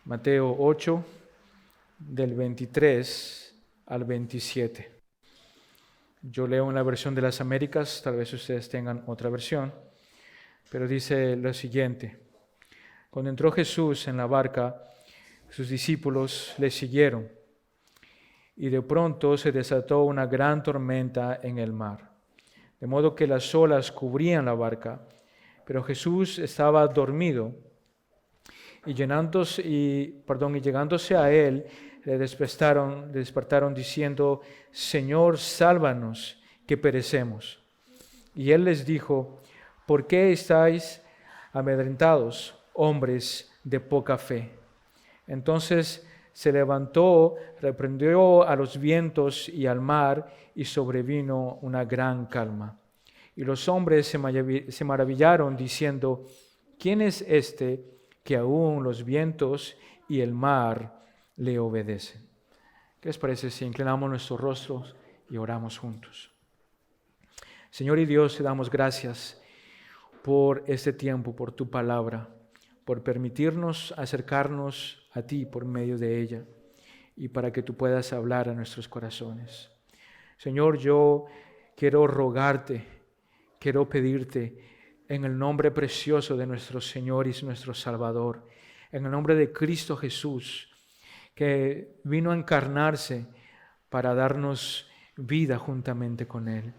Mateo 8, del 23 al 27. Yo leo en la versión de las Américas, tal vez ustedes tengan otra versión, pero dice lo siguiente: Cuando entró Jesús en la barca, sus discípulos le siguieron, y de pronto se desató una gran tormenta en el mar, de modo que las olas cubrían la barca, pero Jesús estaba dormido. Y llegándose a él, le despertaron diciendo: Señor, sálvanos, que perecemos. Y él les dijo: ¿Por qué estáis amedrentados, hombres de poca fe? Entonces se levantó, reprendió a los vientos y al mar, y sobrevino una gran calma. Y los hombres se maravillaron, diciendo: ¿Quién es este que aún los vientos y el mar le obedecen? ¿Qué les parece si inclinamos nuestros rostros y oramos juntos? Señor y Dios, te damos gracias por este tiempo, por tu palabra, por permitirnos acercarnos a ti por medio de ella y para que tú puedas hablar a nuestros corazones. Señor, yo quiero rogarte, quiero pedirte en el nombre precioso de nuestro Señor y nuestro Salvador, en el nombre de Cristo Jesús, que vino a encarnarse para darnos vida juntamente con Él,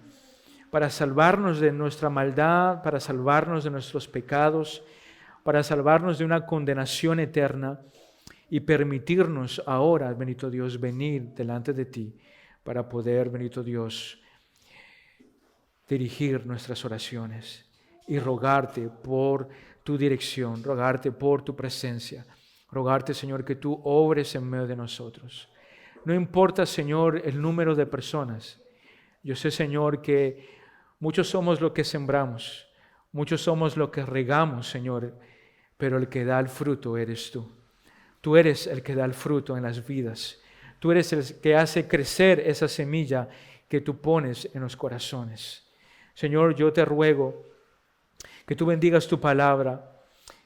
para salvarnos de nuestra maldad, para salvarnos de nuestros pecados, para salvarnos de una condenación eterna y permitirnos ahora, bendito Dios, venir delante de ti para poder, bendito Dios, dirigir nuestras oraciones y rogarte por tu dirección, rogarte por tu presencia, rogarte, Señor, que tú obres en medio de nosotros. No importa, Señor, el número de personas. Yo sé, Señor, que muchos somos lo que sembramos, muchos somos lo que regamos, Señor, pero el que da el fruto eres tú. Tú eres el que da el fruto en las vidas. Tú eres el que hace crecer esa semilla que tú pones en los corazones. Señor, yo te ruego que tú bendigas tu palabra,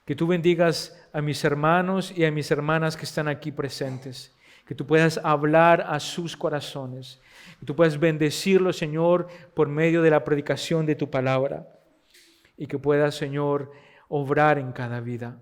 que tú bendigas a mis hermanos y a mis hermanas que están aquí presentes, que tú puedas hablar a sus corazones, que tú puedas bendecirlos, Señor, por medio de la predicación de tu palabra, y que puedas, Señor, obrar en cada vida.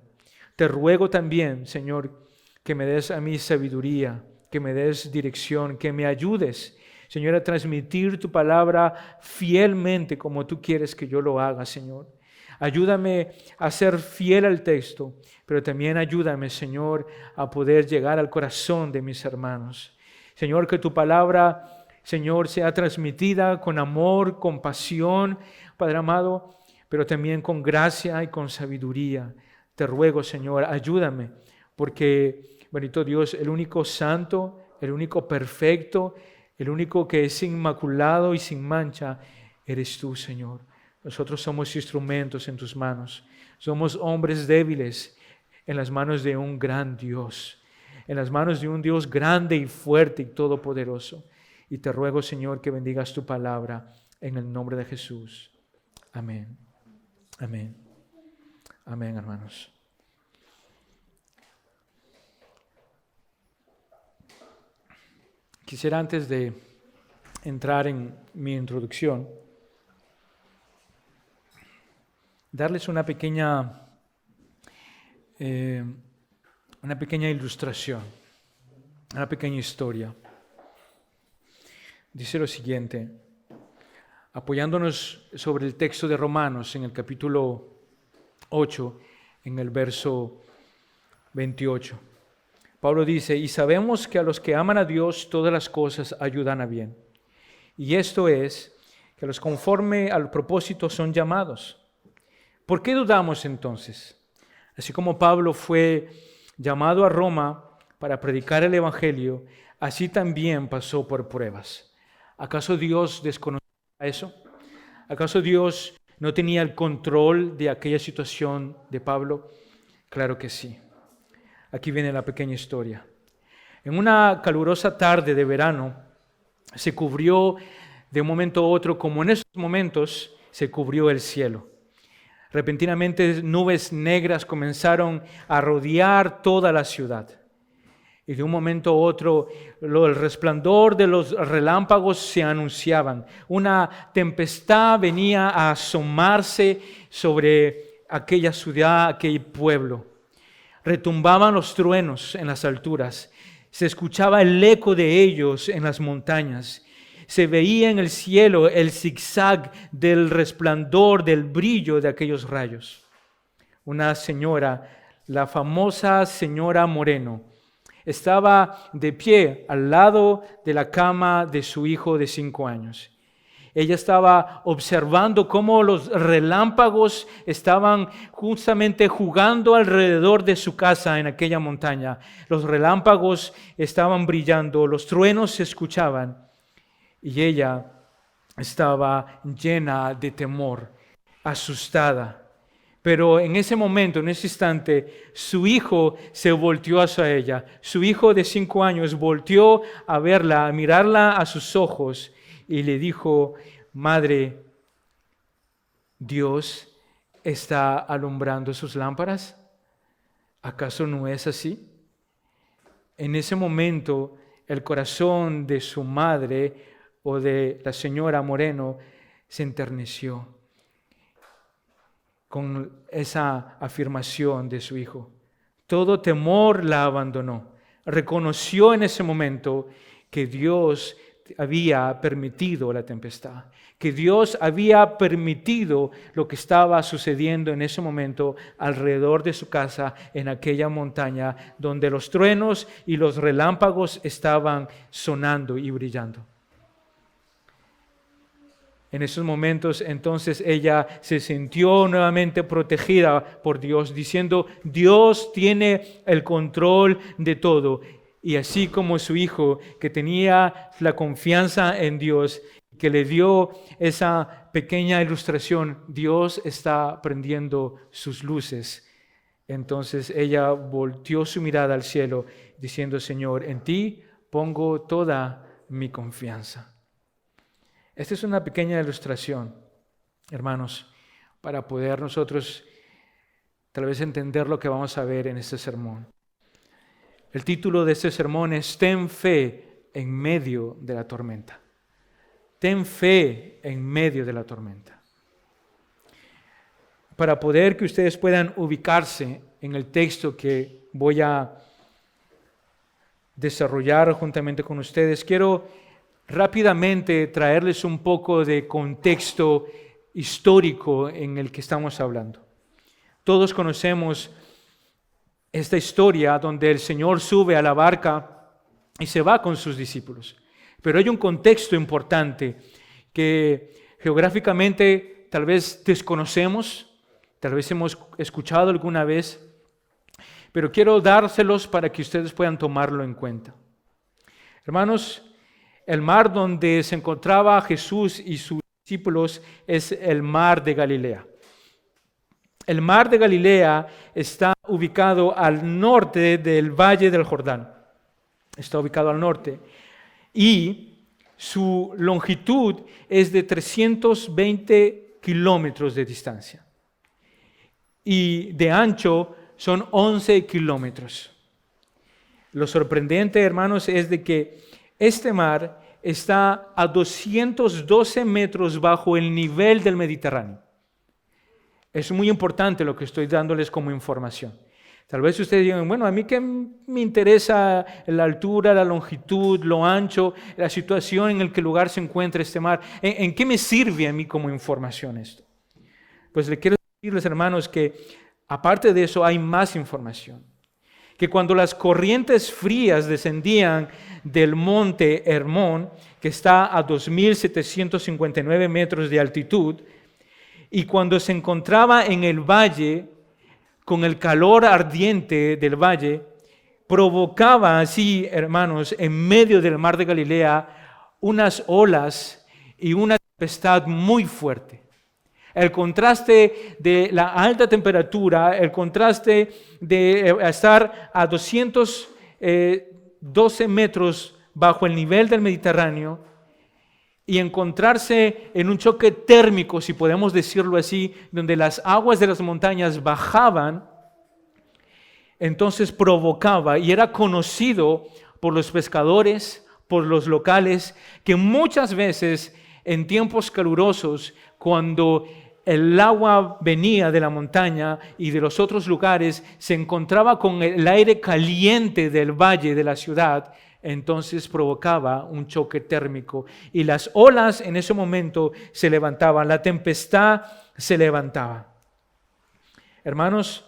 Te ruego también, Señor, que me des a mí sabiduría, que me des dirección, que me ayudes, Señor, a transmitir tu palabra fielmente como tú quieres que yo lo haga, Señor. Ayúdame a ser fiel al texto, pero también ayúdame, Señor, a poder llegar al corazón de mis hermanos. Señor, que tu palabra, Señor, sea transmitida con amor, con pasión, Padre amado, pero también con gracia y con sabiduría. Te ruego, Señor, ayúdame, porque, bendito Dios, el único santo, el único perfecto, el único que es inmaculado y sin mancha, eres tú, Señor. Nosotros somos instrumentos en tus manos. Somos hombres débiles en las manos de un gran Dios, en las manos de un Dios grande y fuerte y todopoderoso. Y te ruego, Señor, que bendigas tu palabra en el nombre de Jesús. Amén. Amén. Amén, hermanos. Quisiera, antes de entrar en mi introducción, darles una pequeña ilustración, una pequeña historia. Dice lo siguiente, apoyándonos sobre el texto de Romanos en el capítulo 8, en el verso 28. Pablo dice: y sabemos que a los que aman a Dios todas las cosas ayudan a bien. Y esto es, que los conforme al propósito son llamados. ¿Por qué dudamos entonces? Así como Pablo fue llamado a Roma para predicar el Evangelio, así también pasó por pruebas. ¿Acaso Dios desconocía eso? ¿Acaso Dios no tenía el control de aquella situación de Pablo? Claro que sí. Aquí viene la pequeña historia. En una calurosa tarde de verano, se cubrió de un momento a otro, como en estos momentos, se cubrió el cielo. Repentinamente nubes negras comenzaron a rodear toda la ciudad. Y de un momento a otro, el resplandor de los relámpagos se anunciaban. Una tempestad venía a asomarse sobre aquella ciudad, aquel pueblo. Retumbaban los truenos en las alturas. Se escuchaba el eco de ellos en las montañas. Se veía en el cielo el zigzag del resplandor, del brillo de aquellos rayos. Una señora, la famosa señora Moreno, estaba de pie al lado de la cama de su hijo de 5 años. Ella estaba observando cómo los relámpagos estaban justamente jugando alrededor de su casa en aquella montaña. Los relámpagos estaban brillando, los truenos se escuchaban y ella estaba llena de temor, asustada. Pero en ese momento, en ese instante, su hijo se volteó hacia ella. Su hijo de 5 años volteó a verla, a mirarla a sus ojos y le dijo: Madre, ¿Dios está alumbrando sus lámparas? ¿Acaso no es así? En ese momento, el corazón de su madre o de la señora Moreno se enterneció con esa afirmación de su hijo. Todo temor la abandonó. Reconoció en ese momento que Dios había permitido la tempestad, que Dios había permitido lo que estaba sucediendo en ese momento alrededor de su casa, en aquella montaña donde los truenos y los relámpagos estaban sonando y brillando. En esos momentos, entonces, ella se sintió nuevamente protegida por Dios, diciendo: Dios tiene el control de todo. Y así como su hijo, que tenía la confianza en Dios, que le dio esa pequeña ilustración, Dios está prendiendo sus luces. Entonces ella volteó su mirada al cielo, diciendo: Señor, en ti pongo toda mi confianza. Esta es una pequeña ilustración, hermanos, para poder nosotros tal vez entender lo que vamos a ver en este sermón. El título de este sermón es: Ten fe en medio de la tormenta. Ten fe en medio de la tormenta. Para poder que ustedes puedan ubicarse en el texto que voy a desarrollar juntamente con ustedes, quiero rápidamente traerles un poco de contexto histórico en el que estamos hablando. Todos conocemos esta historia donde el Señor sube a la barca y se va con sus discípulos. Pero hay un contexto importante que geográficamente tal vez desconocemos, tal vez hemos escuchado alguna vez, pero quiero dárselos para que ustedes puedan tomarlo en cuenta. Hermanos, el mar donde se encontraba Jesús y sus discípulos es el mar de Galilea. El mar de Galilea está ubicado al norte del Valle del Jordán. Está ubicado al norte. Y su longitud es de 320 kilómetros de distancia. Y de ancho son 11 kilómetros. Lo sorprendente, hermanos, es de que este mar está a 212 metros bajo el nivel del Mediterráneo. Es muy importante lo que estoy dándoles como información. Tal vez ustedes digan: bueno, a mí qué me interesa la altura, la longitud, lo ancho, la situación en el que lugar se encuentra este mar. ¿En qué me sirve a mí como información esto? Pues le quiero decirles, hermanos, que aparte de eso hay más información. Que cuando las corrientes frías descendían del monte Hermón, que está a 2.759 metros de altitud, y cuando se encontraba en el valle, con el calor ardiente del valle, provocaba así, hermanos, en medio del mar de Galilea, unas olas y una tempestad muy fuerte. El contraste de la alta temperatura, el contraste de estar a 212 metros bajo el nivel del Mediterráneo y encontrarse en un choque térmico, si podemos decirlo así, donde las aguas de las montañas bajaban, entonces provocaba y era conocido por los pescadores, por los locales, que muchas veces en tiempos calurosos, cuando el agua venía de la montaña y de los otros lugares, se encontraba con el aire caliente del valle de la ciudad, entonces provocaba un choque térmico y las olas en ese momento se levantaban, la tempestad se levantaba. Hermanos,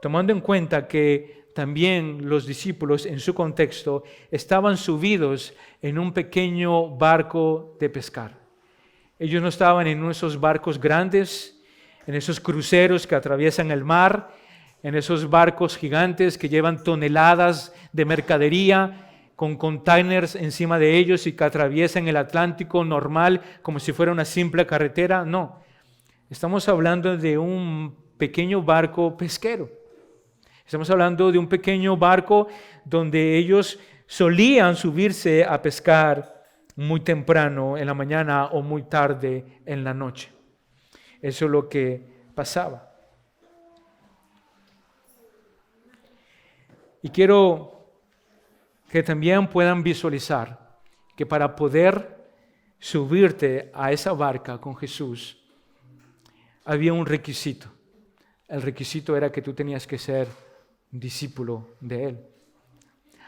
tomando en cuenta que también los discípulos en su contexto estaban subidos en un pequeño barco de pescar. Ellos no estaban en esos barcos grandes, en esos cruceros que atraviesan el mar, en esos barcos gigantes que llevan toneladas de mercadería, con containers encima de ellos y que atraviesan el Atlántico normal como si fuera una simple carretera. No, estamos hablando de un pequeño barco pesquero. Estamos hablando de un pequeño barco donde ellos solían subirse a pescar muy temprano en la mañana o muy tarde en la noche. Eso es lo que pasaba. Y quiero que también puedan visualizar que para poder subirte a esa barca con Jesús, había un requisito. El requisito era que tú tenías que ser un discípulo de Él.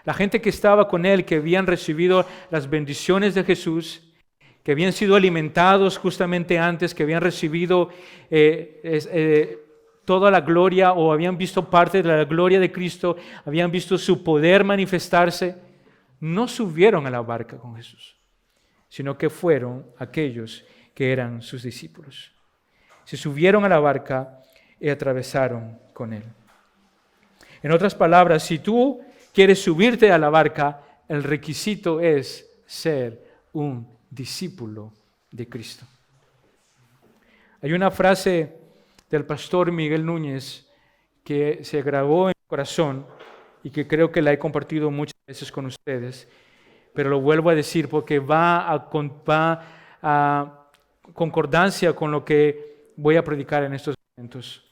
La gente que estaba con Él, que habían recibido las bendiciones de Jesús, que habían sido alimentados justamente antes, que habían recibido toda la gloria o habían visto parte de la gloria de Cristo, habían visto su poder manifestarse, no subieron a la barca con Jesús, sino que fueron aquellos que eran sus discípulos. Se subieron a la barca y atravesaron con Él. En otras palabras, si tú quieres subirte a la barca, el requisito es ser un discípulo de Cristo. Hay una frase del pastor Miguel Núñez que se grabó en mi corazón y que creo que la he compartido muchas veces con ustedes, pero lo vuelvo a decir porque va a concordancia con lo que voy a predicar en estos momentos.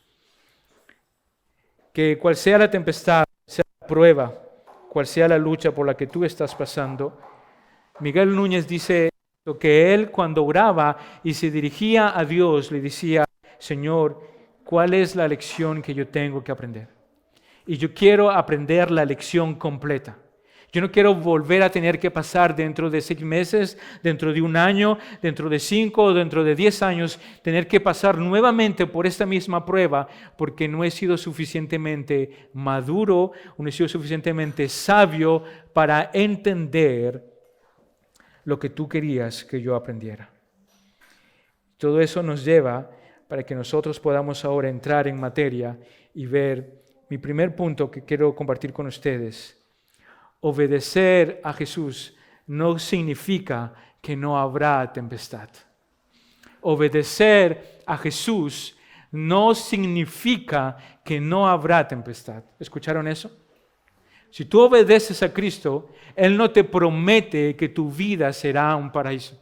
Que cual sea la tempestad, sea la prueba, cual sea la lucha por la que tú estás pasando, Miguel Núñez dice que él cuando oraba y se dirigía a Dios le decía: Señor, ¿cuál es la lección que yo tengo que aprender? Y yo quiero aprender la lección completa. Yo no quiero volver a tener que pasar dentro de 6 meses, dentro de 1 año, dentro de 5 o dentro de 10 años, tener que pasar nuevamente por esta misma prueba porque no he sido suficientemente maduro, no he sido suficientemente sabio para entender lo que tú querías que yo aprendiera. Todo eso nos lleva para que nosotros podamos ahora entrar en materia y ver mi primer punto que quiero compartir con ustedes. Obedecer a Jesús no significa que no habrá tempestad. Obedecer a Jesús no significa que no habrá tempestad. ¿Escucharon eso? Si tú obedeces a Cristo, Él no te promete que tu vida será un paraíso.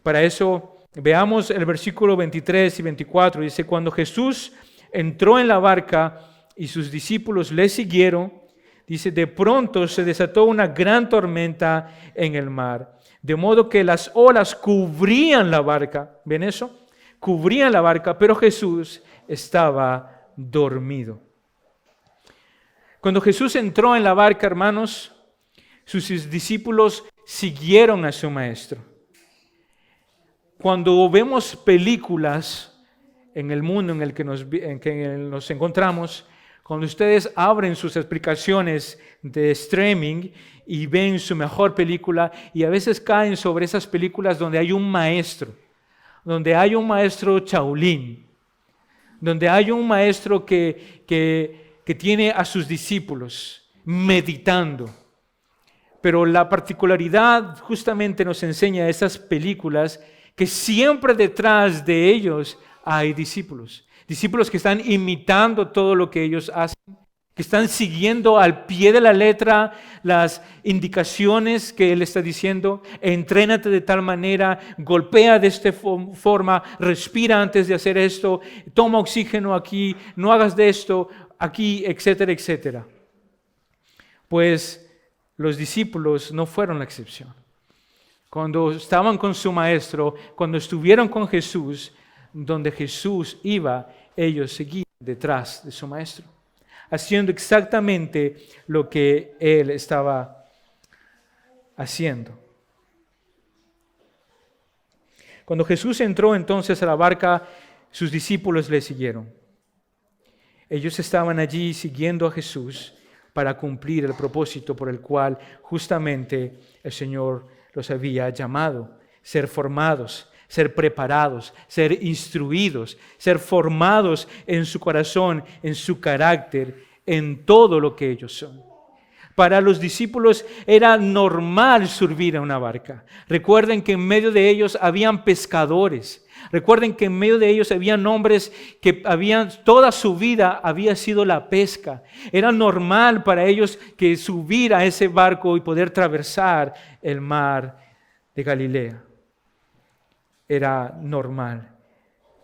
Para eso, veamos el versículo 23 y 24. Dice, cuando Jesús entró en la barca y sus discípulos le siguieron, dice, de pronto se desató una gran tormenta en el mar, de modo que las olas cubrían la barca. ¿Ven eso? Cubrían la barca, pero Jesús estaba dormido. Cuando Jesús entró en la barca, hermanos, sus discípulos siguieron a su maestro. Cuando vemos películas en el mundo en el que nos encontramos, cuando ustedes abren sus aplicaciones de streaming y ven su mejor película, y a veces caen sobre esas películas donde hay un maestro Shaolin, donde hay un maestro que tiene a sus discípulos meditando. Pero la particularidad justamente nos enseña esas películas que siempre detrás de ellos hay discípulos. Discípulos que están imitando todo lo que ellos hacen que están siguiendo al pie de la letra las indicaciones que Él está diciendo. Entrénate de tal manera, golpea de esta forma, respira antes de hacer esto, toma oxígeno aquí, no hagas de esto aquí, etcétera, etcétera. Pues los discípulos no fueron la excepción. Cuando estaban con su maestro, cuando estuvieron con Jesús, donde Jesús iba, ellos seguían detrás de su maestro, haciendo exactamente lo que Él estaba haciendo. Cuando Jesús entró entonces a la barca, sus discípulos le siguieron. Ellos estaban allí siguiendo a Jesús para cumplir el propósito por el cual justamente el Señor los había llamado: ser formados, ser preparados, ser instruidos, ser formados en su corazón, en su carácter, en todo lo que ellos son. Para los discípulos era normal subir a una barca. Recuerden que en medio de ellos habían pescadores. Recuerden que en medio de ellos habían hombres que toda su vida había sido la pesca. Era normal para ellos que subir a ese barco y poder atravesar el mar de Galilea. Era normal.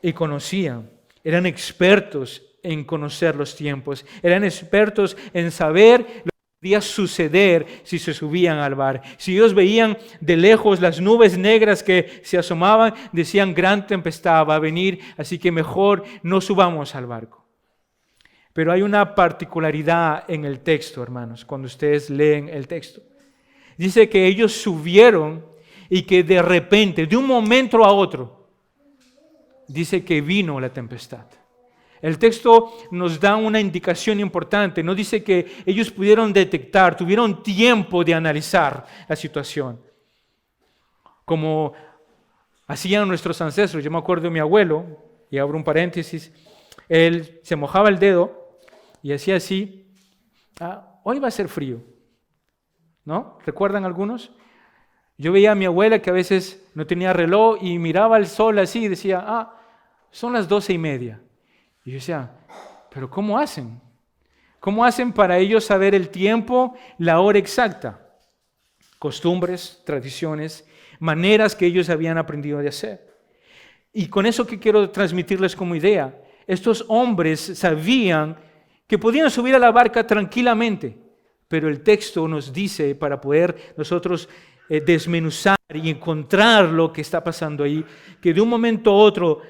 Y conocían, eran expertos en conocer los tiempos, eran expertos en saber lo que podía suceder si se subían al mar. Si ellos veían de lejos las nubes negras que se asomaban, decían: gran tempestad va a venir, así que mejor no subamos al barco. Pero hay una particularidad en el texto, hermanos, cuando ustedes leen el texto. Dice que ellos subieron y que de repente, de un momento a otro, dice que vino la tempestad. El texto nos da una indicación importante. No dice que ellos pudieron detectar, tuvieron tiempo de analizar la situación, como hacían nuestros ancestros. Yo me acuerdo de mi abuelo, y abro un paréntesis, él se mojaba el dedo y hacía así: hoy va a ser frío, ¿no? ¿Recuerdan algunos? Yo veía a mi abuela que a veces no tenía reloj y miraba el sol así y decía: son las 12:30. Y yo decía: ¿pero cómo hacen? ¿Cómo hacen para ellos saber el tiempo, la hora exacta? Costumbres, tradiciones, maneras que ellos habían aprendido de hacer. Y con eso que quiero transmitirles como idea, estos hombres sabían que podían subir a la barca tranquilamente, pero el texto nos dice, para poder nosotros desmenuzar y encontrar lo que está pasando ahí, que de un momento a otro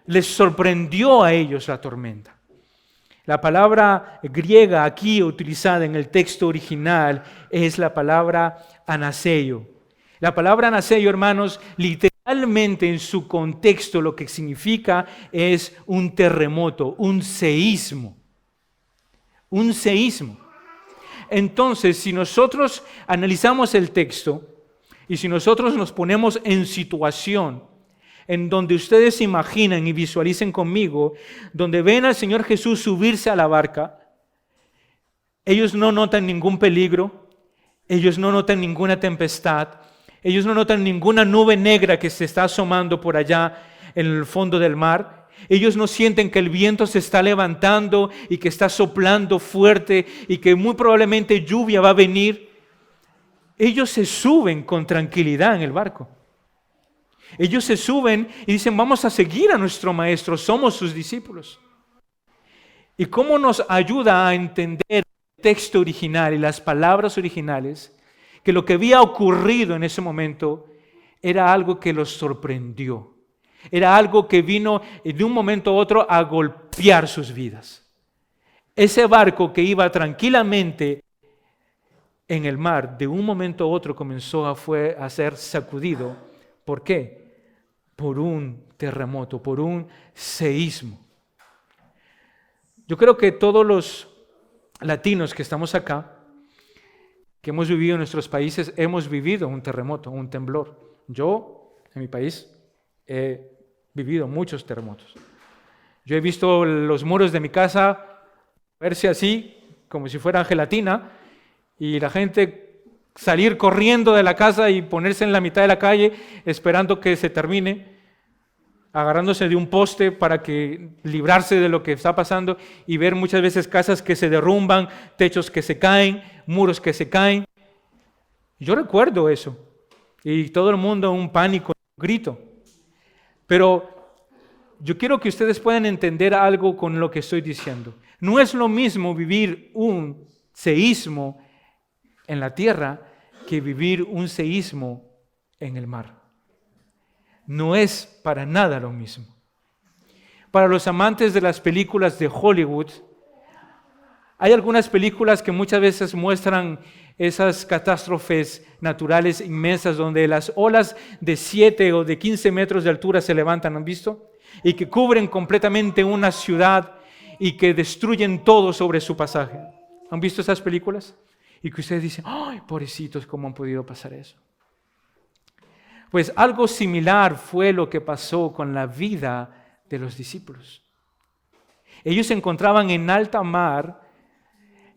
les sorprendió a ellos la tormenta. La palabra griega aquí utilizada en el texto original es la palabra anaseio. La palabra anaseio, hermanos, literalmente en su contexto lo que significa es un terremoto, un seísmo. Un seísmo. Entonces, si nosotros analizamos el texto y si nosotros nos ponemos en situación en donde ustedes se imaginan y visualicen conmigo, donde ven al Señor Jesús subirse a la barca, ellos no notan ningún peligro, ellos no notan ninguna tempestad, ellos no notan ninguna nube negra que se está asomando por allá en el fondo del mar. Ellos no sienten que el viento se está levantando y que está soplando fuerte y que muy probablemente lluvia va a venir. Ellos se suben con tranquilidad en el barco. Ellos se suben y dicen: vamos a seguir a nuestro maestro, somos sus discípulos. ¿Y cómo nos ayuda a entender el texto original y las palabras originales? Que lo que había ocurrido en ese momento era algo que los sorprendió. Era algo que vino de un momento a otro a golpear sus vidas. Ese barco que iba tranquilamente en el mar, de un momento a otro comenzó a ser sacudido. ¿Por qué? Por un terremoto, por un seísmo. Yo creo que todos los latinos que estamos acá, que hemos vivido en nuestros países, hemos vivido un terremoto, un temblor. Yo, en mi país, he vivido muchos terremotos. Yo he visto los muros de mi casa verse así, como si fueran gelatina, y la gente salir corriendo de la casa y ponerse en la mitad de la calle esperando que se termine. agarrándose de un poste para librarse de lo que está pasando y ver muchas veces casas que se derrumban, techos que se caen, muros que se caen. Yo recuerdo eso y todo el mundo en un pánico, un grito. Pero yo quiero que ustedes puedan entender algo con lo que estoy diciendo. No es lo mismo vivir un seísmo en la tierra que vivir un seísmo en el mar. No es para nada lo mismo. Para los amantes de las películas de Hollywood, hay algunas películas que muchas veces muestran esas catástrofes naturales inmensas donde las olas de 7 o de 15 metros de altura se levantan, ¿han visto? Y que cubren completamente una ciudad y que destruyen todo sobre su pasaje. ¿Han visto esas películas? Y que ustedes dicen, ¡ay, pobrecitos, cómo han podido pasar eso! Pues algo similar fue lo que pasó con la vida de los discípulos. Ellos se encontraban en alta mar,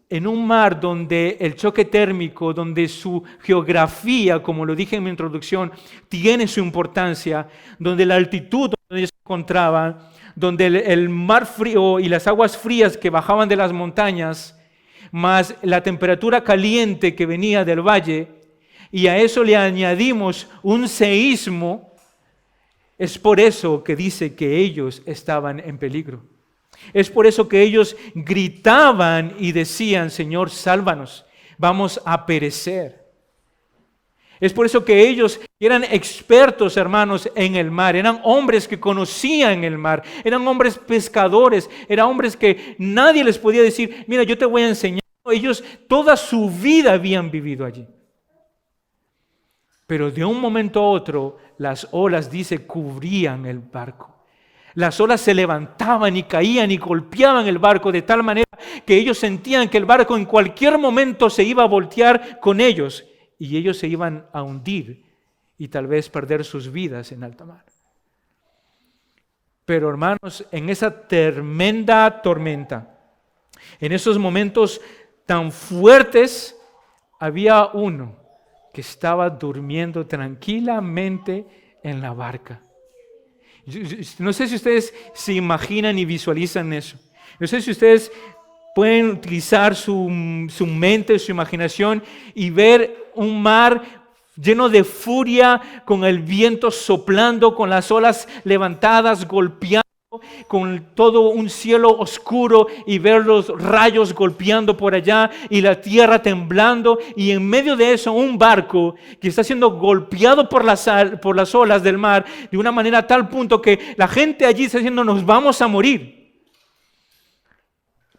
en un mar donde el choque térmico, donde su geografía, como lo dije en mi introducción, tiene su importancia, donde la altitud donde ellos se encontraban, donde el mar frío y las aguas frías que bajaban de las montañas, más la temperatura caliente que venía del valle, y a eso le añadimos un seísmo, es por eso que dice que ellos estaban en peligro. Es por eso que ellos gritaban y decían, Señor, sálvanos, vamos a perecer. Es por eso que ellos eran expertos, hermanos, en el mar. Eran hombres que conocían el mar. Eran hombres pescadores. Eran hombres que nadie les podía decir, mira, yo te voy a enseñar. Ellos toda su vida habían vivido allí. Pero de un momento a otro, las olas, dice, cubrían el barco. Las olas se levantaban y caían y golpeaban el barco de tal manera que ellos sentían que el barco en cualquier momento se iba a voltear con ellos y ellos se iban a hundir y tal vez perder sus vidas en alta mar. Pero hermanos, en esa tremenda tormenta, en esos momentos tan fuertes, había uno que estaba durmiendo tranquilamente en la barca. No sé si ustedes se imaginan y visualizan eso. No sé si ustedes pueden utilizar su mente, su imaginación y ver un mar lleno de furia, con el viento soplando, con las olas levantadas, golpeando, con todo un cielo oscuro y ver los rayos golpeando por allá y la tierra temblando, y en medio de eso un barco que está siendo golpeado por las olas del mar de una manera a tal punto que la gente allí está diciendo nos vamos a morir.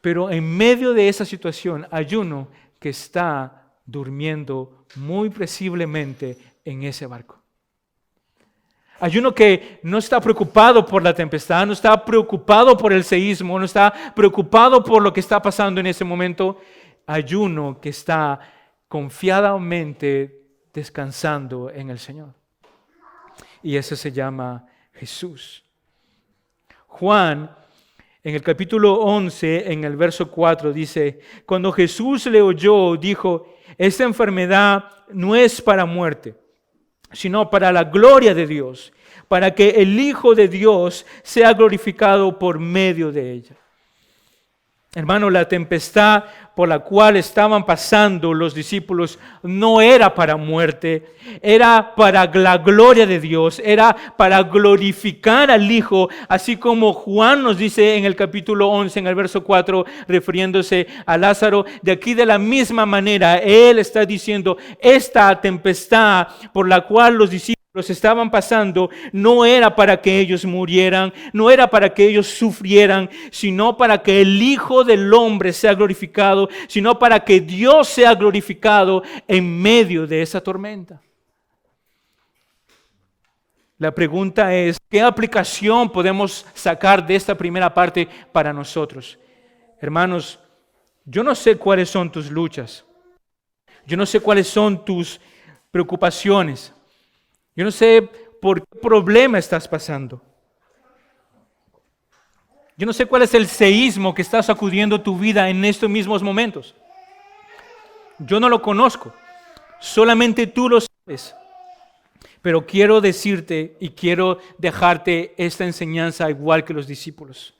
Pero en medio de esa situación hay uno que está durmiendo muy presiblemente en ese barco. Hay uno que no está preocupado por la tempestad, no está preocupado por el seísmo, no está preocupado por lo que está pasando en ese momento. Hay uno que está confiadamente descansando en el Señor. Y ese se llama Jesús. Juan, en el capítulo 11, en el verso 4, dice, cuando Jesús le oyó, dijo, esta enfermedad no es para muerte, sino para la gloria de Dios, para que el Hijo de Dios sea glorificado por medio de ella. Hermano, la tempestad por la cual estaban pasando los discípulos no era para muerte, era para la gloria de Dios, era para glorificar al Hijo, así como Juan nos dice en el capítulo 11, en el verso 4, refiriéndose a Lázaro, de aquí de la misma manera, él está diciendo, esta tempestad por la cual los discípulos estaban pasando no era para que ellos murieran, no era para que ellos sufrieran, sino para que el Hijo del Hombre sea glorificado, sino para que Dios sea glorificado en medio de esa tormenta. La pregunta es, ¿qué aplicación podemos sacar de esta primera parte para nosotros? Hermanos, yo no sé cuáles son tus luchas, yo no sé cuáles son tus preocupaciones, yo no sé por qué problema estás pasando. Yo no sé cuál es el seísmo que está sacudiendo tu vida en estos mismos momentos. Yo no lo conozco. Solamente tú lo sabes. Pero quiero decirte y quiero dejarte esta enseñanza igual que los discípulos.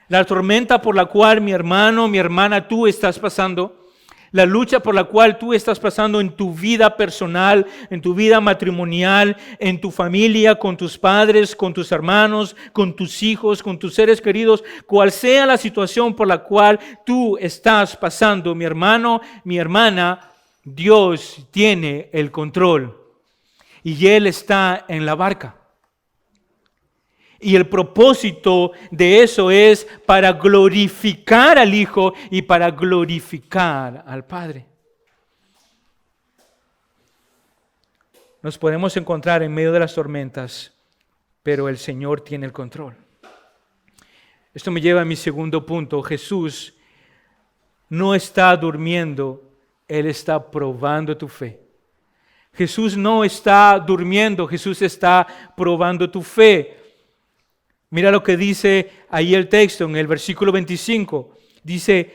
La tormenta por la cual mi hermano, mi hermana, tú estás pasando, la lucha por la cual tú estás pasando en tu vida personal, en tu vida matrimonial, en tu familia, con tus padres, con tus hermanos, con tus hijos, con tus seres queridos, cual sea la situación por la cual tú estás pasando, mi hermano, mi hermana, Dios tiene el control y Él está en la barca. Y el propósito de eso es para glorificar al Hijo y para glorificar al Padre. Nos podemos encontrar en medio de las tormentas, pero el Señor tiene el control. Esto me lleva a mi segundo punto. Jesús no está durmiendo, Él está probando tu fe. Jesús no está durmiendo, Jesús está probando tu fe. Mira lo que dice ahí el texto en el versículo 25. Dice,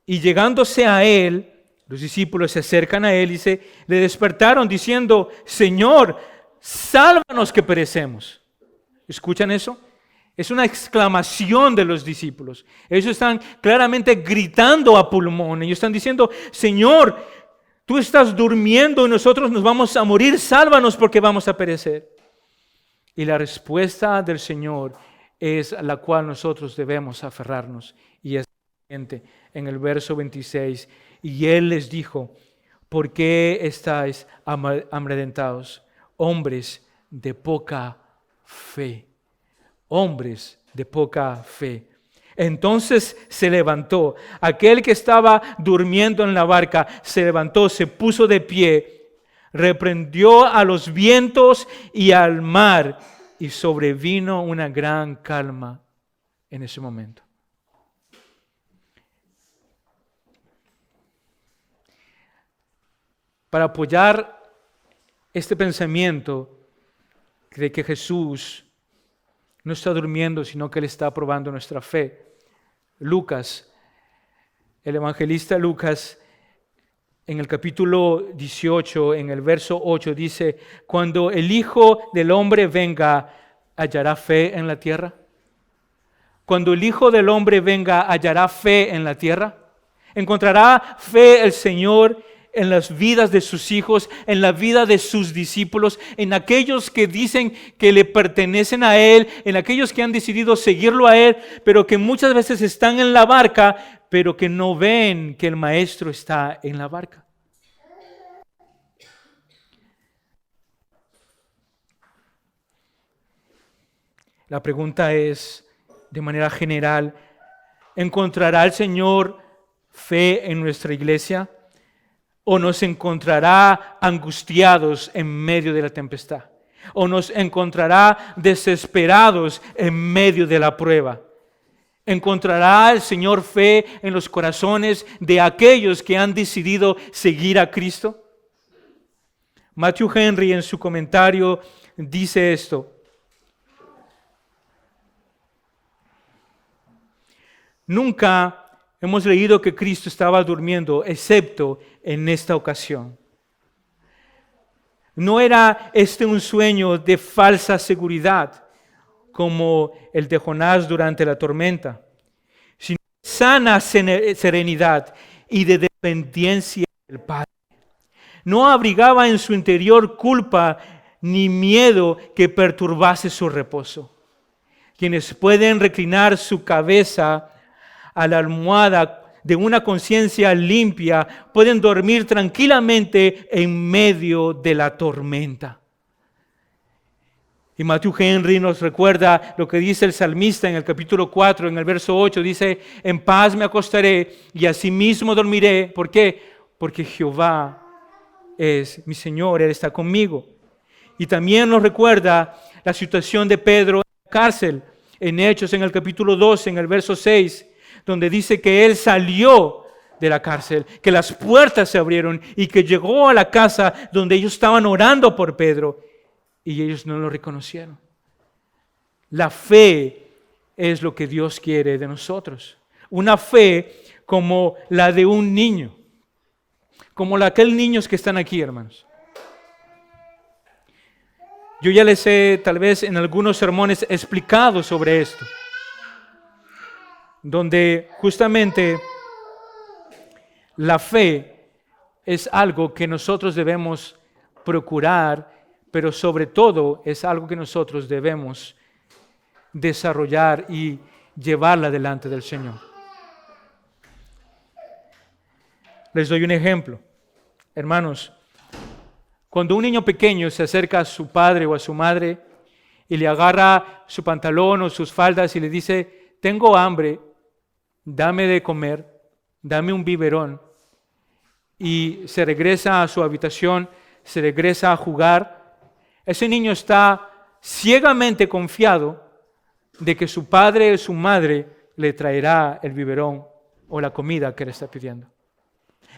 y llegándose a él, los discípulos se acercan a él y le despertaron diciendo, Señor, sálvanos que perecemos. ¿Escuchan eso? Es una exclamación de los discípulos. Ellos están claramente gritando a pulmón. Ellos están diciendo, Señor, tú estás durmiendo y nosotros nos vamos a morir. Sálvanos porque vamos a perecer. Y la respuesta del Señor es a la cual nosotros debemos aferrarnos. Y es en el verso 26. Y Él les dijo, ¿por qué estáis amedrentados? Hombres de poca fe. Hombres de poca fe. Entonces se levantó. Aquel que estaba durmiendo en la barca se levantó, se puso de pie, reprendió a los vientos y al mar, y sobrevino una gran calma en ese momento. Para apoyar este pensamiento de que Jesús no está durmiendo, sino que Él está probando nuestra fe, Lucas, el evangelista Lucas, en el capítulo 18, en el verso 8, dice, cuando el Hijo del Hombre venga, ¿hallará fe en la tierra? Cuando el Hijo del Hombre venga, ¿hallará fe en la tierra? ¿Encontrará fe el Señor en las vidas de sus hijos, en la vida de sus discípulos, en aquellos que dicen que le pertenecen a Él, en aquellos que han decidido seguirlo a Él, pero que muchas veces están en la barca, pero que no ven que el Maestro está en la barca? La pregunta es, de manera general, ¿encontrará el Señor fe en nuestra iglesia? ¿O nos encontrará angustiados en medio de la tempestad? ¿O nos encontrará desesperados en medio de la prueba? ¿Encontrará el Señor fe en los corazones de aquellos que han decidido seguir a Cristo? Matthew Henry en su comentario dice esto: nunca hemos leído que Cristo estaba durmiendo, excepto en esta ocasión. No era este un sueño de falsa seguridad, como el de Jonás durante la tormenta, sino sana serenidad y de dependencia del Padre. No abrigaba en su interior culpa ni miedo que perturbase su reposo. Quienes pueden reclinar su cabeza a la almohada de una conciencia limpia pueden dormir tranquilamente en medio de la tormenta. Y Matthew Henry nos recuerda lo que dice el salmista en el capítulo 4, en el verso 8, dice, en paz me acostaré y asimismo dormiré. ¿Por qué? Porque Jehová es mi Señor, Él está conmigo. Y también nos recuerda la situación de Pedro en la cárcel, en Hechos, en el capítulo 12, en el verso 6, donde dice que él salió de la cárcel, que las puertas se abrieron y que llegó a la casa donde ellos estaban orando por Pedro y ellos no lo reconocieron. La fe es lo que Dios quiere de nosotros. Una fe como la de un niño, como la de aquellos niños que están aquí, hermanos. Yo ya les he, tal vez en algunos sermones, explicado sobre esto, donde justamente la fe es algo que nosotros debemos procurar, pero sobre todo es algo que nosotros debemos desarrollar y llevarla delante del Señor. Les doy un ejemplo. Hermanos, cuando un niño pequeño se acerca a su padre o a su madre y le agarra su pantalón o sus faldas y le dice, tengo hambre, dame de comer, dame un biberón, y se regresa a su habitación, se regresa a jugar, ese niño está ciegamente confiado de que su padre o su madre le traerá el biberón o la comida que le está pidiendo.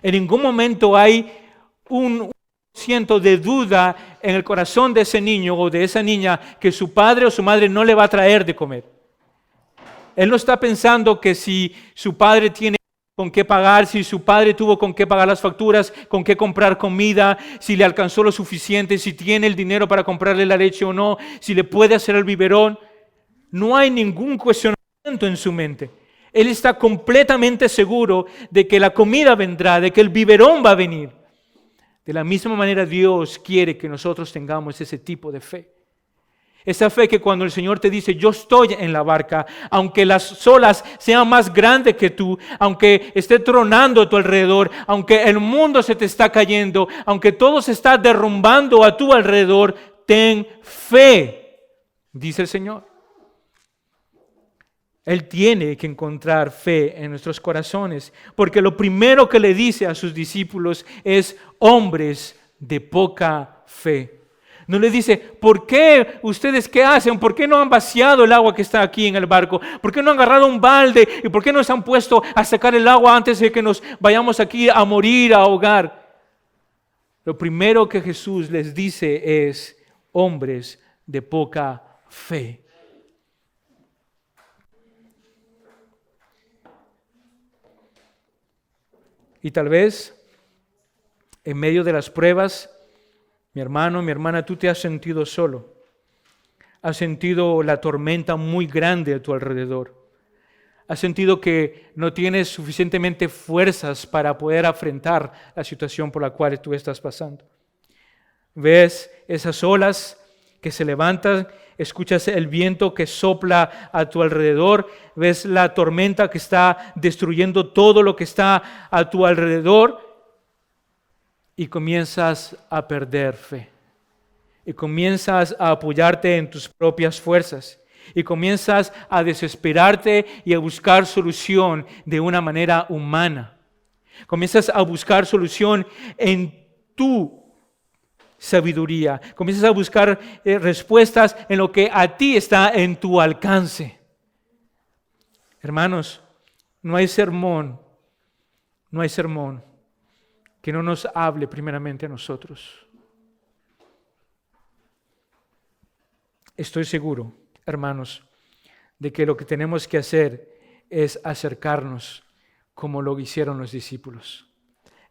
En ningún momento hay un ciento de duda en el corazón de ese niño o de esa niña que su padre o su madre no le va a traer de comer. Él no está pensando que si su padre tiene con qué pagar, si su padre tuvo con qué pagar las facturas, con qué comprar comida, si le alcanzó lo suficiente, si tiene el dinero para comprarle la leche o no, si le puede hacer el biberón. No hay ningún cuestionamiento en su mente. Él está completamente seguro de que la comida vendrá, de que el biberón va a venir. De la misma manera Dios quiere que nosotros tengamos ese tipo de fe. Esa fe que cuando el Señor te dice, yo estoy en la barca, aunque las olas sean más grandes que tú, aunque esté tronando a tu alrededor, aunque el mundo se te está cayendo, aunque todo se está derrumbando a tu alrededor, ten fe, dice el Señor. Él tiene que encontrar fe en nuestros corazones, porque lo primero que le dice a sus discípulos es hombres de poca fe. No le dice, ¿por qué ustedes qué hacen? ¿Por qué no han vaciado el agua que está aquí en el barco? ¿Por qué no han agarrado un balde? ¿Y por qué no se han puesto a sacar el agua antes de que nos vayamos aquí a morir, a ahogar? Lo primero que Jesús les dice es, hombres de poca fe. Y tal vez, en medio de las pruebas, mi hermano, mi hermana, tú te has sentido solo. Has sentido la tormenta muy grande a tu alrededor. Has sentido que no tienes suficientemente fuerzas para poder afrontar la situación por la cual tú estás pasando. Ves esas olas que se levantan, escuchas el viento que sopla a tu alrededor, ves la tormenta que está destruyendo todo lo que está a tu alrededor y comienzas a perder fe. Y comienzas a apoyarte en tus propias fuerzas. Y comienzas a desesperarte y a buscar solución de una manera humana. Comienzas a buscar solución en tu sabiduría. Comienzas a buscar respuestas en lo que a ti está en tu alcance. Hermanos, no hay sermón que no nos hable primeramente a nosotros. Estoy seguro, hermanos, de que lo que tenemos que hacer es acercarnos como lo hicieron los discípulos,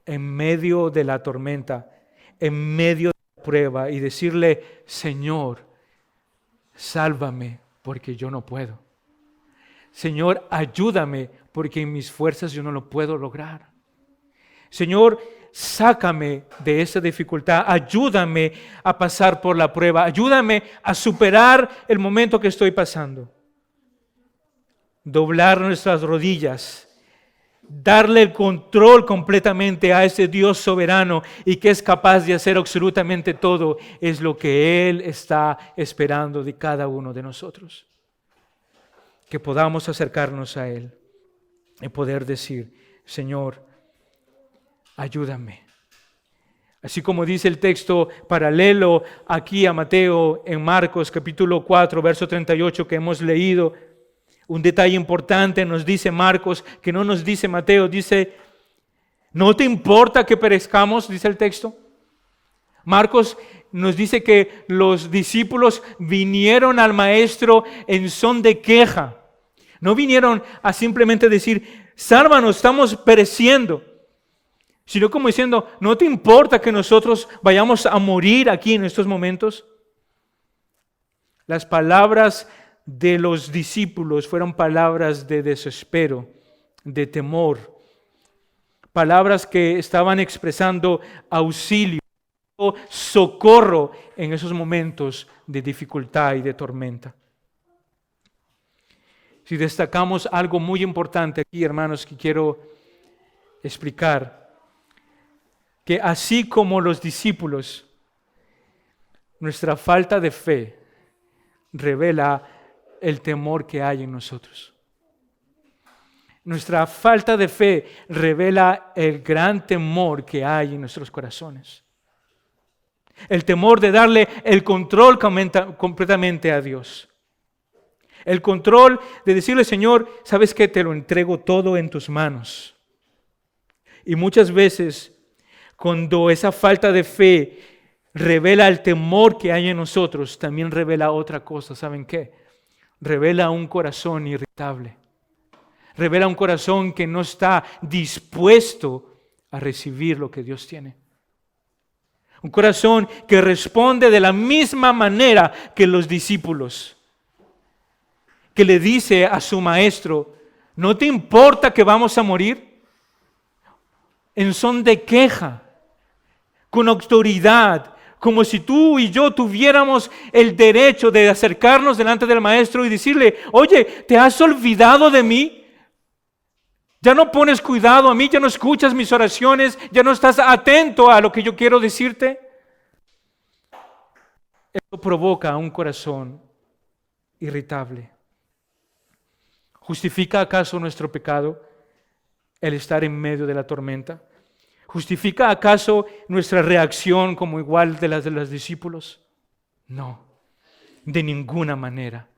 en medio de la tormenta, en medio de la prueba, y decirle, Señor, sálvame porque yo no puedo. Señor, ayúdame porque en mis fuerzas yo no lo puedo lograr. Señor, sácame de esa dificultad, ayúdame a pasar por la prueba, ayúdame a superar el momento que estoy pasando. Doblar nuestras rodillas, darle el control completamente a ese Dios soberano y que es capaz de hacer absolutamente todo, es lo que Él está esperando de cada uno de nosotros. Que podamos acercarnos a Él y poder decir, Señor, ayúdame. Así como dice el texto paralelo aquí a Mateo en Marcos capítulo 4, verso 38 que hemos leído, un detalle importante nos dice Marcos, que no nos dice Mateo, dice, ¿no te importa que perezcamos? Dice el texto. Marcos nos dice que los discípulos vinieron al maestro en son de queja. No vinieron a simplemente decir, sálvanos, estamos pereciendo. Sino como diciendo, ¿no te importa que nosotros vayamos a morir aquí en estos momentos? Las palabras de los discípulos fueron palabras de desespero, de temor, palabras que estaban expresando auxilio, socorro en esos momentos de dificultad y de tormenta. Si destacamos algo muy importante aquí, hermanos, que quiero explicar, que así como los discípulos, nuestra falta de fe revela el temor que hay en nosotros. Nuestra falta de fe revela el gran temor que hay en nuestros corazones. El temor de darle el control completamente a Dios. El control de decirle, Señor, ¿sabes qué? Te lo entrego todo en tus manos. Y muchas veces, cuando esa falta de fe revela el temor que hay en nosotros, también revela otra cosa. ¿Saben qué? Revela un corazón irritable. Revela un corazón que no está dispuesto a recibir lo que Dios tiene. Un corazón que responde de la misma manera que los discípulos, que le dice a su maestro, ¿no te importa que vamos a morir? En son de queja, con autoridad, como si tú y yo tuviéramos el derecho de acercarnos delante del maestro y decirle, oye, ¿te has olvidado de mí? ¿Ya no pones cuidado a mí? ¿Ya no escuchas mis oraciones? ¿Ya no estás atento a lo que yo quiero decirte? Esto provoca un corazón irritable. ¿Justifica acaso nuestro pecado el estar en medio de la tormenta? ¿Justifica acaso nuestra reacción como igual de las de los discípulos? No, de ninguna manera.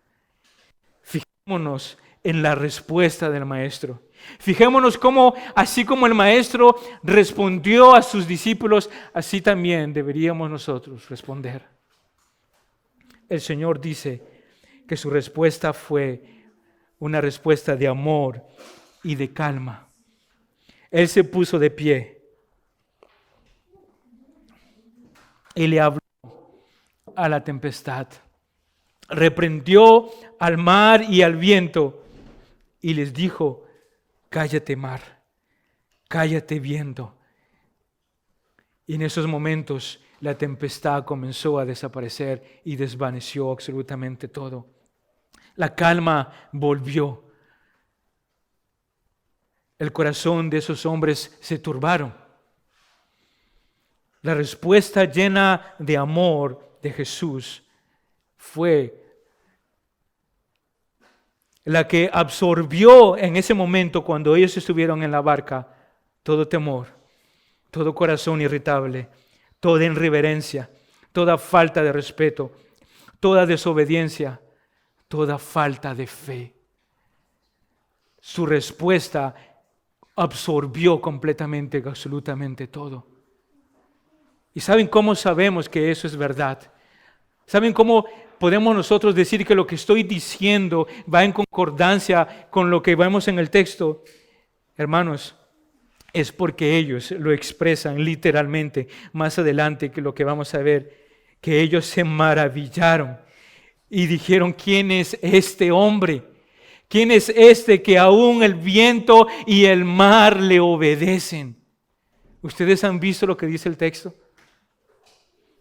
Fijémonos en la respuesta del maestro. Fijémonos cómo, así como el maestro respondió a sus discípulos, así también deberíamos nosotros responder. El Señor dice que su respuesta fue una respuesta de amor y de calma. Él se puso de pie y le habló a la tempestad. Reprendió al mar y al viento y les dijo, cállate mar, cállate viento. Y en esos momentos la tempestad comenzó a desaparecer y desvaneció absolutamente todo. La calma volvió. El corazón de esos hombres se turbaron. La respuesta llena de amor de Jesús fue la que absorbió en ese momento, cuando ellos estuvieron en la barca, todo temor, todo corazón irritable, toda irreverencia, toda falta de respeto, toda desobediencia, toda falta de fe. Su respuesta absorbió completamente, absolutamente todo. ¿Y saben cómo sabemos que eso es verdad? ¿Saben cómo podemos nosotros decir que lo que estoy diciendo va en concordancia con lo que vemos en el texto? Hermanos, es porque ellos lo expresan literalmente más adelante, que lo que vamos a ver, que ellos se maravillaron y dijeron, ¿quién es este hombre? ¿Quién es este que aún el viento y el mar le obedecen? ¿Ustedes han visto lo que dice el texto?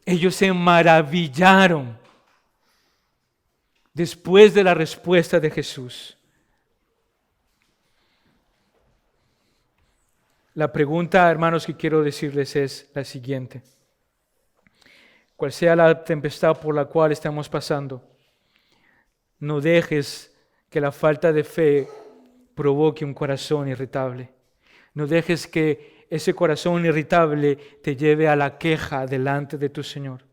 Ellos se maravillaron después de la respuesta de Jesús. La pregunta, hermanos, que quiero decirles es la siguiente. Cual sea la tempestad por la cual estamos pasando, no dejes que la falta de fe provoque un corazón irritable. No dejes que ese corazón irritable te lleve a la queja delante de tu Señor.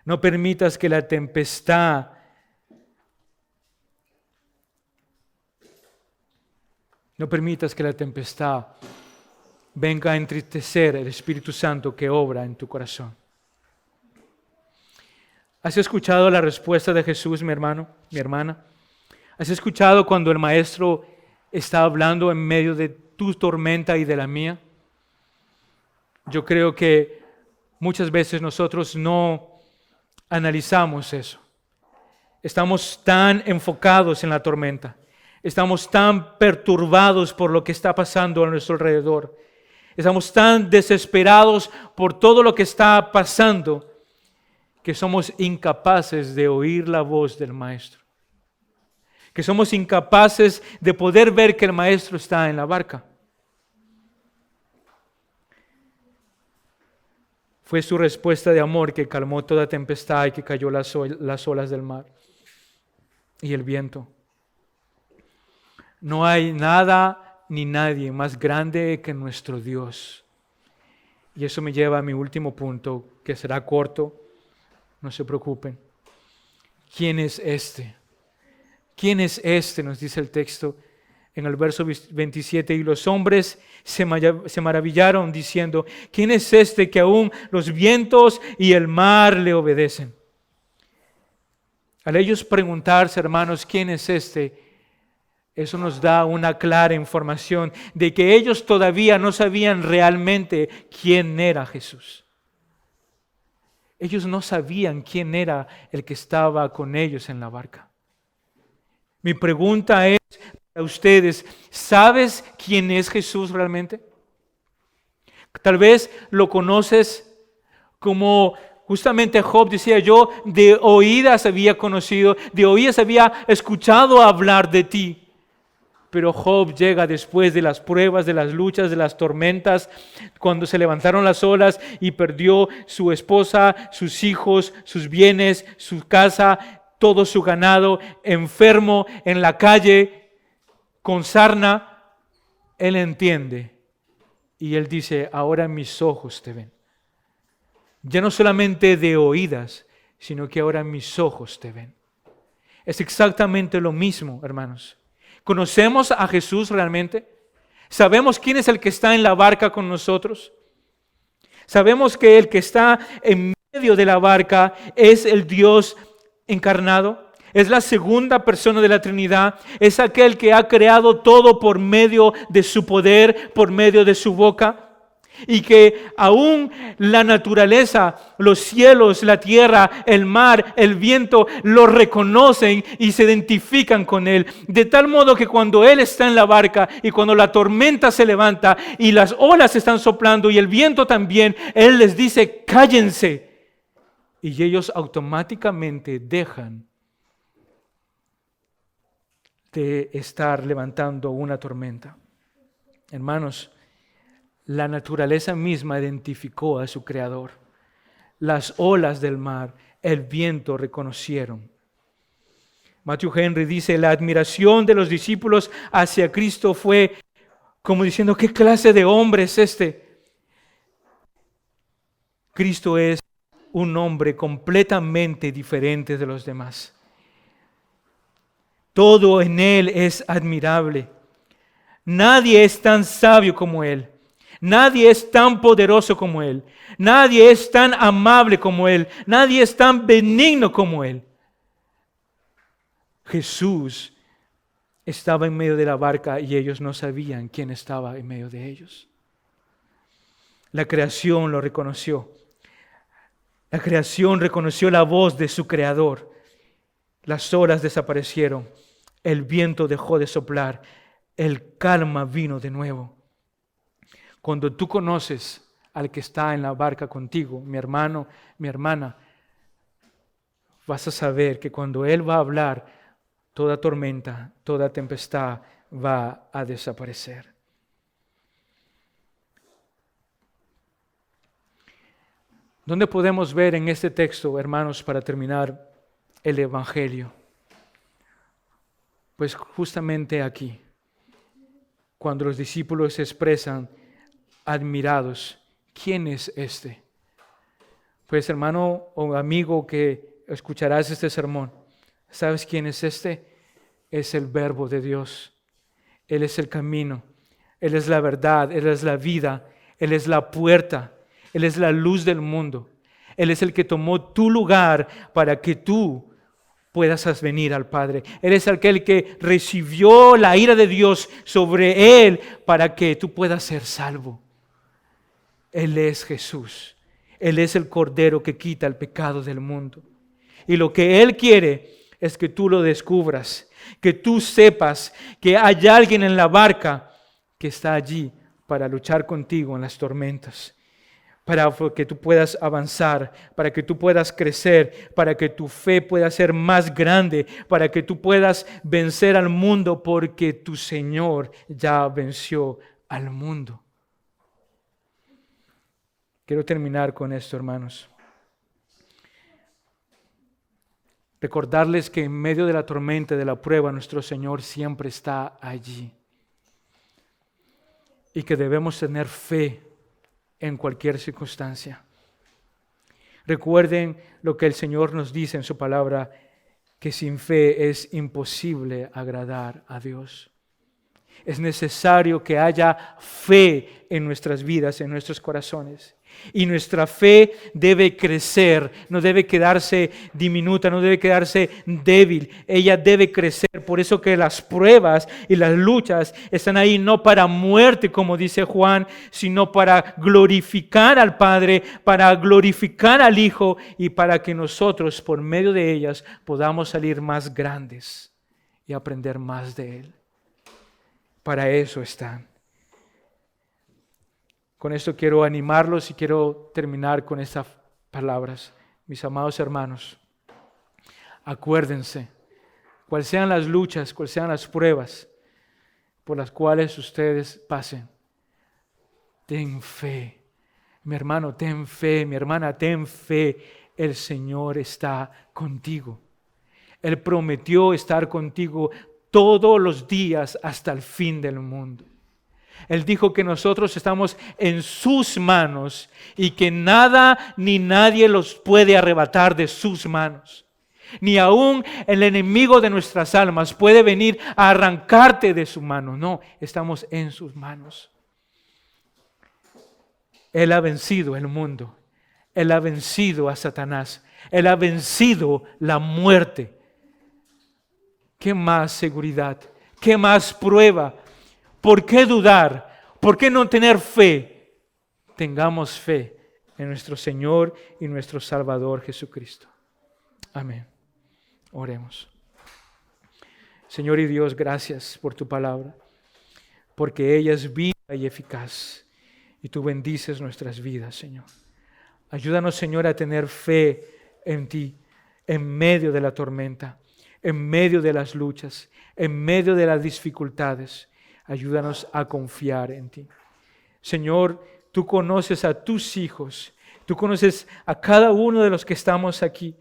No permitas que la tempestad venga a entristecer el Espíritu Santo que obra en tu corazón. ¿Has escuchado la respuesta de Jesús, mi hermano, mi hermana? ¿Has escuchado cuando el Maestro está hablando en medio de tu tormenta y de la mía? Yo creo que muchas veces nosotros no analizamos eso. Estamos tan enfocados en la tormenta. Estamos tan perturbados por lo que está pasando a nuestro alrededor. Estamos tan desesperados por todo lo que está pasando que somos incapaces de oír la voz del Maestro. Que somos incapaces de poder ver que el Maestro está en la barca. Fue su respuesta de amor que calmó toda tempestad y que cayó las olas del mar y el viento. No hay nada ni nadie más grande que nuestro Dios. Y eso me lleva a mi último punto, que será corto. No se preocupen. ¿Quién es este? ¿Quién es este? Nos dice el texto en el verso 27. Y los hombres se maravillaron diciendo, ¿quién es este que aún los vientos y el mar le obedecen? Al ellos preguntarse, hermanos, ¿quién es este? Eso nos da una clara información de que ellos todavía no sabían realmente quién era Jesús. Ellos no sabían quién era el que estaba con ellos en la barca. Mi pregunta es para ustedes, ¿sabes quién es Jesús realmente? Tal vez lo conoces como justamente Job decía, yo de oídas había conocido, de oídas había escuchado hablar de ti. Pero Job llega después de las pruebas, de las luchas, de las tormentas, cuando se levantaron las olas y perdió su esposa, sus hijos, sus bienes, su casa, todo su ganado, enfermo en la calle, con sarna. Él entiende y él dice, ahora mis ojos te ven. Ya no solamente de oídas, sino que ahora mis ojos te ven. Es exactamente lo mismo, hermanos. ¿Conocemos a Jesús realmente? ¿Sabemos quién es el que está en la barca con nosotros? ¿Sabemos que el que está en medio de la barca es el Dios encarnado? Es la segunda persona de la Trinidad. Es aquel que ha creado todo por medio de su poder, por medio de su boca. Y que aún la naturaleza, los cielos, la tierra, el mar, el viento, lo reconocen y se identifican con Él. De tal modo que cuando Él está en la barca y cuando la tormenta se levanta y las olas están soplando y el viento también, Él les dice, cállense. Y ellos automáticamente dejan de estar levantando una tormenta. Hermanos, la naturaleza misma identificó a su Creador. Las olas del mar, el viento reconocieron. Matthew Henry dice, la admiración de los discípulos hacia Cristo fue como diciendo, ¿qué clase de hombre es este? Cristo es un hombre completamente diferente de los demás. Todo en Él es admirable. Nadie es tan sabio como Él. Nadie es tan poderoso como Él. Nadie es tan amable como Él. Nadie es tan benigno como Él. Jesús estaba en medio de la barca y ellos no sabían quién estaba en medio de ellos. La creación lo reconoció. La creación reconoció la voz de su Creador. Las olas desaparecieron. El viento dejó de soplar. El calma vino de nuevo. Cuando tú conoces al que está en la barca contigo, mi hermano, mi hermana, vas a saber que cuando Él va a hablar, toda tormenta, toda tempestad va a desaparecer. ¿Dónde podemos ver en este texto, hermanos, para terminar, el Evangelio? Pues justamente aquí, cuando los discípulos se expresan admirados, ¿quién es este? Pues hermano o amigo que escucharás este sermón, ¿sabes quién es este? Es el Verbo de Dios. Él es el camino, Él es la verdad, Él es la vida, Él es la puerta, Él es la luz del mundo. Él es el que tomó tu lugar para que tú puedas venir al Padre. Él es aquel que recibió la ira de Dios sobre Él para que tú puedas ser salvo. Él es Jesús. Él es el Cordero que quita el pecado del mundo. Y lo que Él quiere es que tú lo descubras, que tú sepas que hay alguien en la barca que está allí para luchar contigo en las tormentas, para que tú puedas avanzar, para que tú puedas crecer, para que tu fe pueda ser más grande, para que tú puedas vencer al mundo, porque tu Señor ya venció al mundo. Quiero terminar con esto, hermanos. Recordarles que en medio de la tormenta, de la prueba, nuestro Señor siempre está allí. Y que debemos tener fe en cualquier circunstancia. Recuerden lo que el Señor nos dice en su palabra, que sin fe es imposible agradar a Dios. Es necesario que haya fe en nuestras vidas, en nuestros corazones. Y nuestra fe debe crecer, no debe quedarse diminuta, no debe quedarse débil. Ella debe crecer. Por eso que las pruebas y las luchas están ahí no para muerte, como dice Juan, sino para glorificar al Padre, para glorificar al Hijo y para que nosotros, por medio de ellas, podamos salir más grandes y aprender más de Él. Para eso están. Con esto quiero animarlos y quiero terminar con estas palabras. Mis amados hermanos, acuérdense, cuáles sean las luchas, cuáles sean las pruebas por las cuales ustedes pasen. Ten fe. Mi hermano, ten fe. Mi hermana, ten fe. El Señor está contigo. Él prometió estar contigo todos los días hasta el fin del mundo. Él dijo que nosotros estamos en sus manos y que nada ni nadie los puede arrebatar de sus manos. Ni aún el enemigo de nuestras almas puede venir a arrancarte de su mano. No, estamos en sus manos. Él ha vencido el mundo. Él ha vencido a Satanás. Él ha vencido la muerte. ¿Qué más seguridad? ¿Qué más prueba? ¿Por qué dudar? ¿Por qué no tener fe? Tengamos fe en nuestro Señor y nuestro Salvador Jesucristo. Amén. Oremos. Señor y Dios, gracias por tu palabra, porque ella es viva y eficaz, y tú bendices nuestras vidas, Señor. Ayúdanos, Señor, a tener fe en ti, en medio de la tormenta, en medio de las luchas, en medio de las dificultades. Ayúdanos a confiar en ti. Señor, tú conoces a tus hijos, tú conoces a cada uno de los que estamos aquí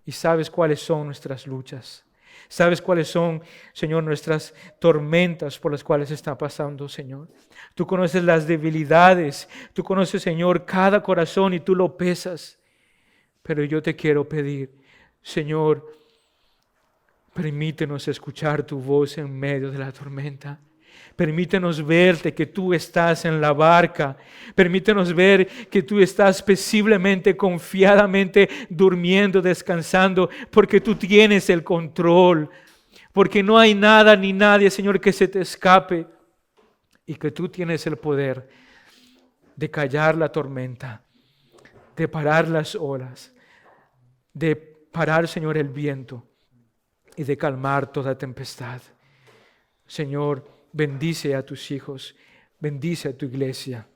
y sabes cuáles son nuestras luchas. Sabes cuáles son, Señor, nuestras tormentas por las cuales está pasando, Señor. Tú conoces las debilidades, tú conoces, Señor, cada corazón y tú lo pesas. Pero yo te quiero pedir, Señor, permítenos escuchar tu voz en medio de la tormenta. Permítenos verte que tú estás en la barca. Permítenos ver que tú estás pacientemente, confiadamente durmiendo, descansando, porque tú tienes el control. Porque no hay nada ni nadie, Señor, que se te escape. Y que tú tienes el poder de callar la tormenta, de parar las olas, de parar, Señor, el viento y de calmar toda tempestad. Señor, bendice a tus hijos, bendice a tu iglesia.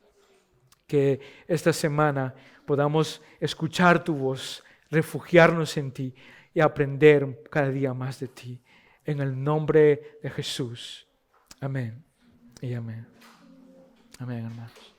Que esta semana podamos escuchar tu voz, refugiarnos en ti y aprender cada día más de ti. En el nombre de Jesús. Amén y amén. Amén, hermanos.